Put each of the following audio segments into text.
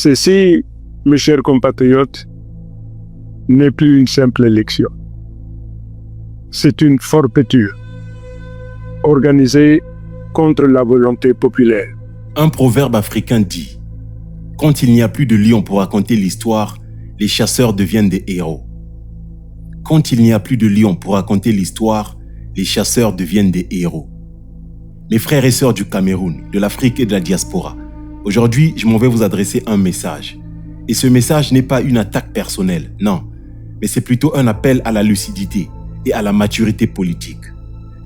Ceci, mes chers compatriotes, n'est plus une simple élection. C'est une forfaiture organisée contre la volonté populaire. Un proverbe africain dit « Quand il n'y a plus de lions pour raconter l'histoire, les chasseurs deviennent des héros. Quand il n'y a plus de lions pour raconter l'histoire, les chasseurs deviennent des héros. » Mes frères et sœurs du Cameroun, de l'Afrique et de la diaspora, aujourd'hui, je m'en vais vous adresser un message. Et ce message n'est pas une attaque personnelle, non, mais c'est plutôt un appel à la lucidité et à la maturité politique.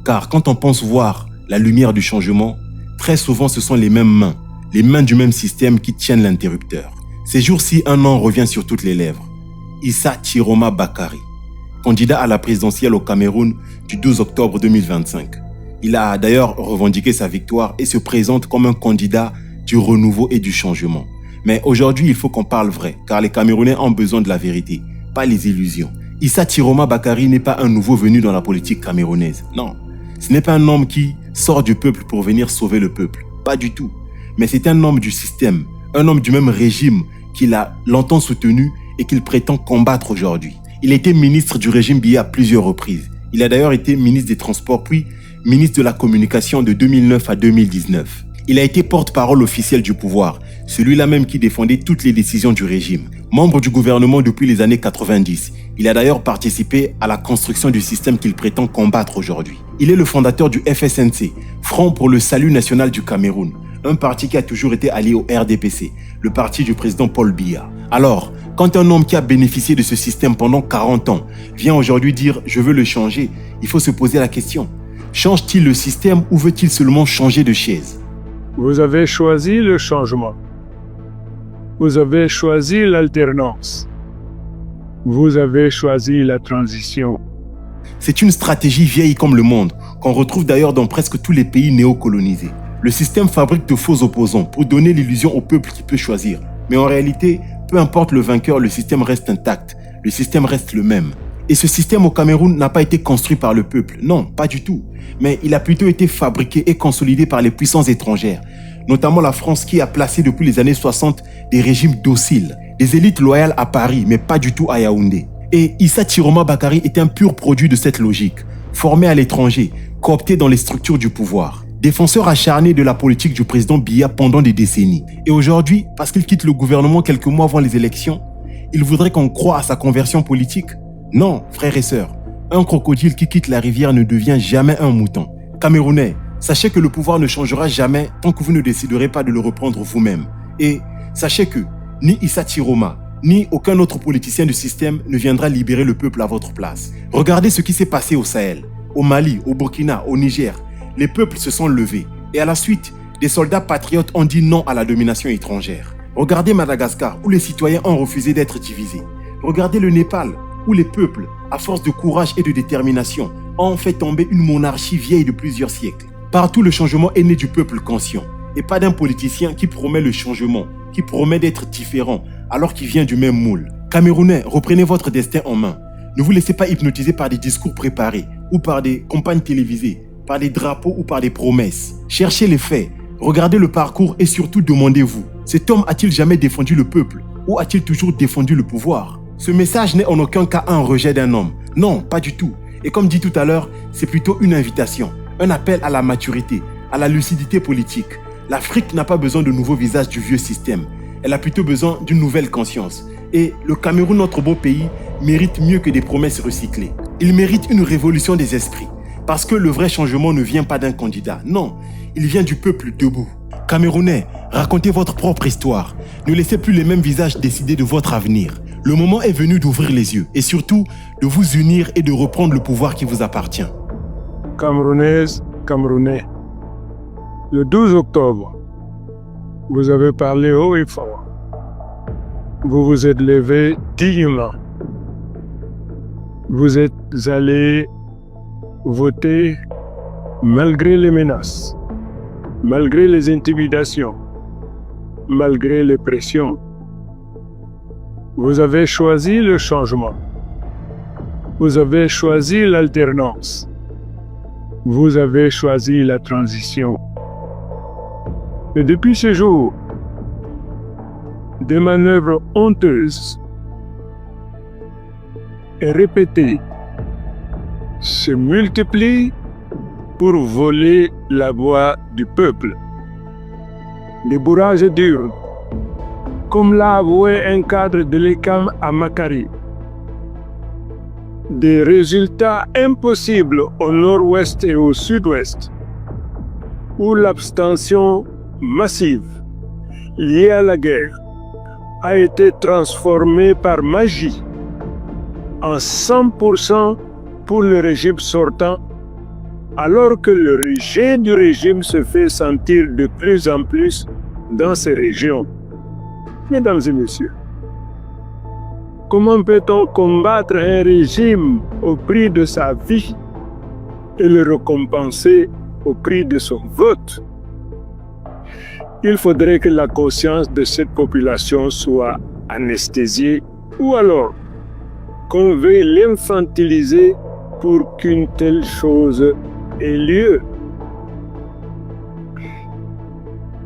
Car quand on pense voir la lumière du changement, très souvent ce sont les mains du même système qui tiennent l'interrupteur. Ces jours-ci, un nom revient sur toutes les lèvres. Issa Chiroma Bakary, candidat à la présidentielle au Cameroun du 12 octobre 2025. Il a d'ailleurs revendiqué sa victoire et se présente comme un candidat du renouveau et du changement. Mais aujourd'hui, il faut qu'on parle vrai, car les Camerounais ont besoin de la vérité, pas les illusions. Issa Chiroma Bakary n'est pas un nouveau venu dans la politique camerounaise. Non, ce n'est pas un homme qui sort du peuple pour venir sauver le peuple. Pas du tout. Mais c'est un homme du système, un homme du même régime qu'il a longtemps soutenu et qu'il prétend combattre aujourd'hui. Il a été ministre du régime Biya à plusieurs reprises. Il a d'ailleurs été ministre des Transports, puis ministre de la Communication de 2009 à 2019. Il a été porte-parole officiel du pouvoir, celui-là même qui défendait toutes les décisions du régime. Membre du gouvernement depuis les années 90, il a d'ailleurs participé à la construction du système qu'il prétend combattre aujourd'hui. Il est le fondateur du FSNC, Front pour le Salut National du Cameroun, un parti qui a toujours été allié au RDPC, le parti du président Paul Biya. Alors, quand un homme qui a bénéficié de ce système pendant 40 ans vient aujourd'hui dire « je veux le changer », il faut se poser la question. Change-t-il le système ou veut-il seulement changer de chaise? Vous avez choisi le changement. Vous avez choisi l'alternance. Vous avez choisi la transition. C'est une stratégie vieille comme le monde, qu'on retrouve d'ailleurs dans presque tous les pays néocolonisés. Le système fabrique de faux opposants pour donner l'illusion au peuple qui peut choisir. Mais en réalité, peu importe le vainqueur, le système reste intact. Le système reste le même. Et ce système au Cameroun n'a pas été construit par le peuple. Non, pas du tout. Mais il a plutôt été fabriqué et consolidé par les puissances étrangères, notamment la France qui a placé depuis les années 60 des régimes dociles, des élites loyales à Paris, mais pas du tout à Yaoundé. Et Issa Chiroma Bakary est un pur produit de cette logique, formé à l'étranger, coopté dans les structures du pouvoir. Défenseur acharné de la politique du président Biya pendant des décennies. Et aujourd'hui, parce qu'il quitte le gouvernement quelques mois avant les élections, il voudrait qu'on croie à sa conversion politique? Non, frères et sœurs, un crocodile qui quitte la rivière ne devient jamais un mouton. Camerounais, sachez que le pouvoir ne changera jamais tant que vous ne déciderez pas de le reprendre vous-même. Et sachez que ni Issa Chiroma, ni aucun autre politicien du système ne viendra libérer le peuple à votre place. Regardez ce qui s'est passé au Sahel, au Mali, au Burkina, au Niger. Les peuples se sont levés et à la suite, des soldats patriotes ont dit non à la domination étrangère. Regardez Madagascar, où les citoyens ont refusé d'être divisés. Regardez le Népal, où les peuples, à force de courage et de détermination, ont fait tomber une monarchie vieille de plusieurs siècles. Partout, le changement est né du peuple conscient, et pas d'un politicien qui promet le changement, qui promet d'être différent, alors qu'il vient du même moule. Camerounais, reprenez votre destin en main. Ne vous laissez pas hypnotiser par des discours préparés, ou par des campagnes télévisées, par des drapeaux ou par des promesses. Cherchez les faits, regardez le parcours et surtout demandez-vous, cet homme a-t-il jamais défendu le peuple, ou a-t-il toujours défendu le pouvoir? Ce message n'est en aucun cas un rejet d'un homme. Non, pas du tout. Et comme dit tout à l'heure, c'est plutôt une invitation, un appel à la maturité, à la lucidité politique. L'Afrique n'a pas besoin de nouveaux visages du vieux système. Elle a plutôt besoin d'une nouvelle conscience. Et le Cameroun, notre beau pays, mérite mieux que des promesses recyclées. Il mérite une révolution des esprits. Parce que le vrai changement ne vient pas d'un candidat. Non, il vient du peuple debout. Camerounais, racontez votre propre histoire. Ne laissez plus les mêmes visages décider de votre avenir. Le moment est venu d'ouvrir les yeux et surtout de vous unir et de reprendre le pouvoir qui vous appartient. Camerounaises, Camerounais, le 12 octobre, vous avez parlé haut et fort. Vous vous êtes levés dignement. Vous êtes allés voter malgré les menaces, malgré les intimidations, malgré les pressions. Vous avez choisi le changement. Vous avez choisi l'alternance. Vous avez choisi la transition. Et depuis ce jour, des manœuvres honteuses et répétées se multiplient pour voler la voix du peuple. Les bourrages d'urnes, comme l'a avoué un cadre de l'ECAM à Makari. Des résultats impossibles au nord-ouest et au sud-ouest, où l'abstention massive liée à la guerre a été transformée par magie en 100% pour le régime sortant, alors que le rejet du régime se fait sentir de plus en plus dans ces régions. Mesdames et messieurs, comment peut-on combattre un régime au prix de sa vie et le récompenser au prix de son vote? Il faudrait que la conscience de cette population soit anesthésiée ou alors qu'on veuille l'infantiliser pour qu'une telle chose ait lieu.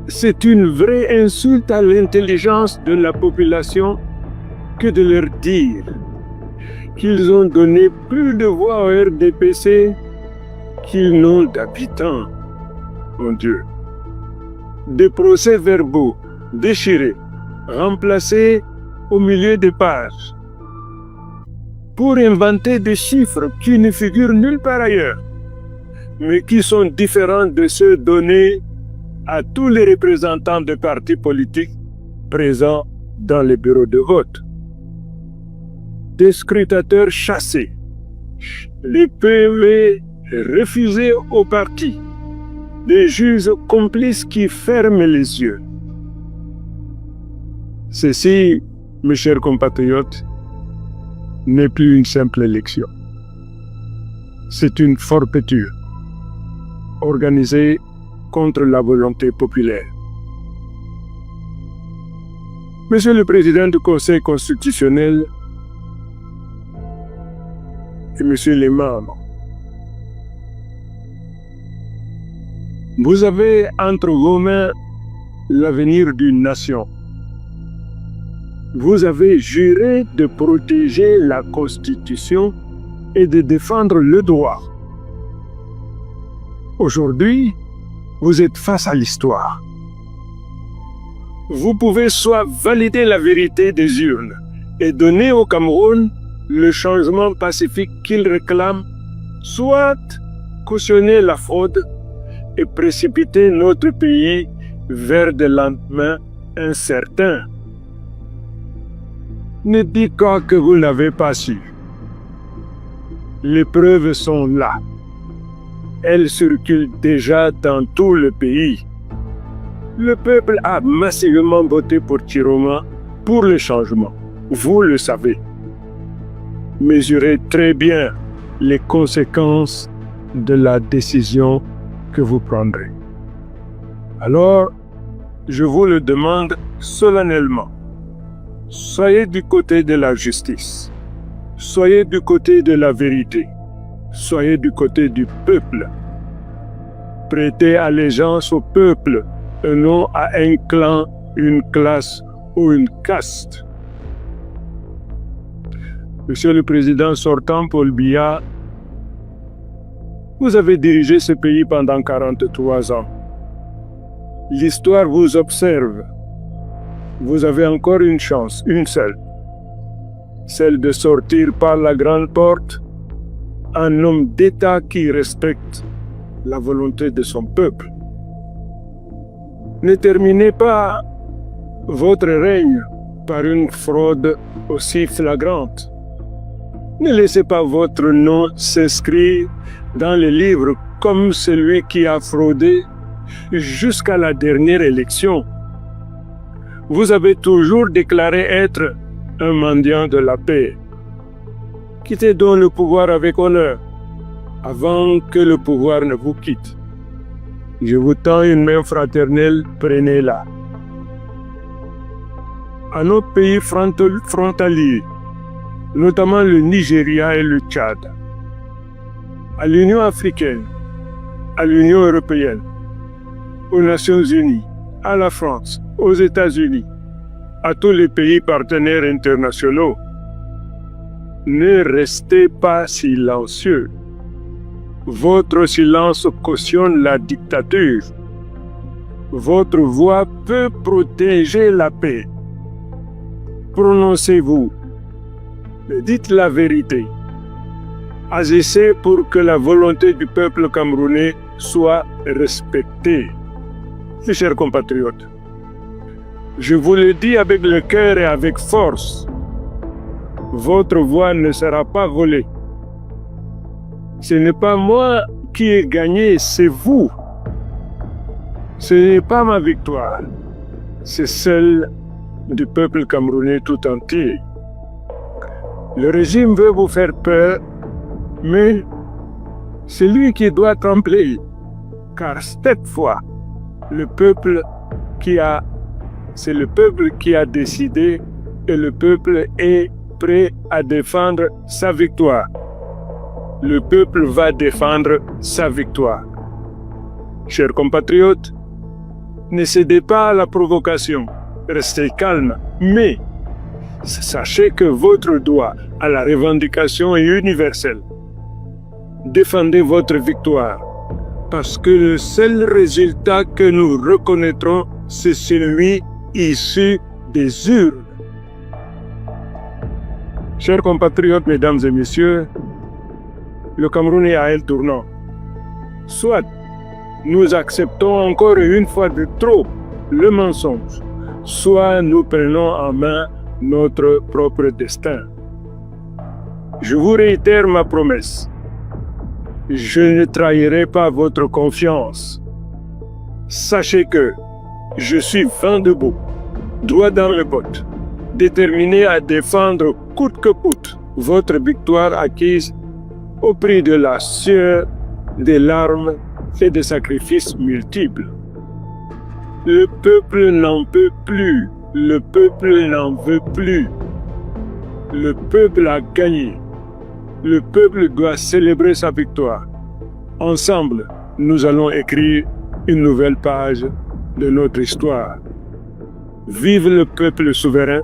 C'est une vraie insulte à l'intelligence de la population que de leur dire qu'ils ont donné plus de voix au RDPC qu'ils n'ont d'habitants. Mon Dieu. Des procès-verbaux déchirés, remplacés au milieu des pages, pour inventer des chiffres qui ne figurent nulle part ailleurs, mais qui sont différents de ceux donnés à tous les représentants de partis politiques présents dans les bureaux de vote. Des scrutateurs chassés, les PME refusés au parti, des juges complices qui ferment les yeux. Ceci, mes chers compatriotes, n'est plus une simple élection. C'est une forfaiture organisée contre la volonté populaire. Monsieur le Président du Conseil constitutionnel et Monsieur les membres, vous avez entre vos mains l'avenir d'une nation. Vous avez juré de protéger la Constitution et de défendre le droit. Aujourd'hui, vous êtes face à l'histoire. Vous pouvez soit valider la vérité des urnes et donner au Cameroun le changement pacifique qu'il réclame, soit cautionner la fraude et précipiter notre pays vers des lendemains incertains. Ne dites pas que vous n'avez pas su. Les preuves sont là. Elles circulent déjà dans tout le pays. Le peuple a massivement voté pour Chiroma pour le changement. Vous le savez. Mesurez très bien les conséquences de la décision que vous prendrez. Alors, je vous le demande solennellement. Soyez du côté de la justice. Soyez du côté de la vérité. Soyez du côté du peuple. Prêtez allégeance au peuple et non à un clan, une classe ou une caste. Monsieur le Président sortant Paul Biya, vous avez dirigé ce pays pendant 43 ans. L'histoire vous observe. Vous avez encore une chance, une seule. Celle de sortir par la grande porte un homme d'État qui respecte la volonté de son peuple. Ne terminez pas votre règne par une fraude aussi flagrante. Ne laissez pas votre nom s'inscrire dans les livres comme celui qui a fraudé jusqu'à la dernière élection. Vous avez toujours déclaré être un mendiant de la paix. Quittez donc le pouvoir avec honneur avant que le pouvoir ne vous quitte. Je vous tends une main fraternelle, prenez-la. À nos pays frontaliers, notamment le Nigeria et le Tchad, à l'Union africaine, à l'Union européenne, aux Nations unies, à la France, aux États-Unis, à tous les pays partenaires internationaux, ne restez pas silencieux. Votre silence cautionne la dictature. Votre voix peut protéger la paix. Prononcez-vous. Dites la vérité. Agissez pour que la volonté du peuple camerounais soit respectée. Mes chers compatriotes, je vous le dis avec le cœur et avec force, votre voix ne sera pas volée. Ce n'est pas moi qui ai gagné, c'est vous. Ce n'est pas ma victoire, c'est celle du peuple camerounais tout entier. Le régime veut vous faire peur, mais c'est lui qui doit trembler, car cette fois, c'est le peuple qui a décidé et le peuple est prêt à défendre sa victoire. Le peuple va défendre sa victoire. Chers compatriotes, ne cédez pas à la provocation, restez calme, mais sachez que votre droit à la revendication est universel. Défendez votre victoire, parce que le seul résultat que nous reconnaîtrons, c'est celui issu des urnes. Chers compatriotes, mesdames et messieurs, le Cameroun est à un tournant. Soit nous acceptons encore une fois de trop le mensonge, soit nous prenons en main notre propre destin. Je vous réitère ma promesse. Je ne trahirai pas votre confiance. Sachez que je suis vent debout, droit dans le botte, déterminé à défendre coûte que coûte votre victoire acquise au prix de la sueur, des larmes et des sacrifices multiples. Le peuple n'en peut plus, le peuple n'en veut plus. Le peuple a gagné. Le peuple doit célébrer sa victoire. Ensemble, nous allons écrire une nouvelle page de notre histoire. Vive le peuple souverain,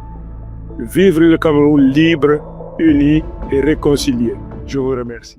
vive le Cameroun libre, uni et réconcilié. Je vous remercie.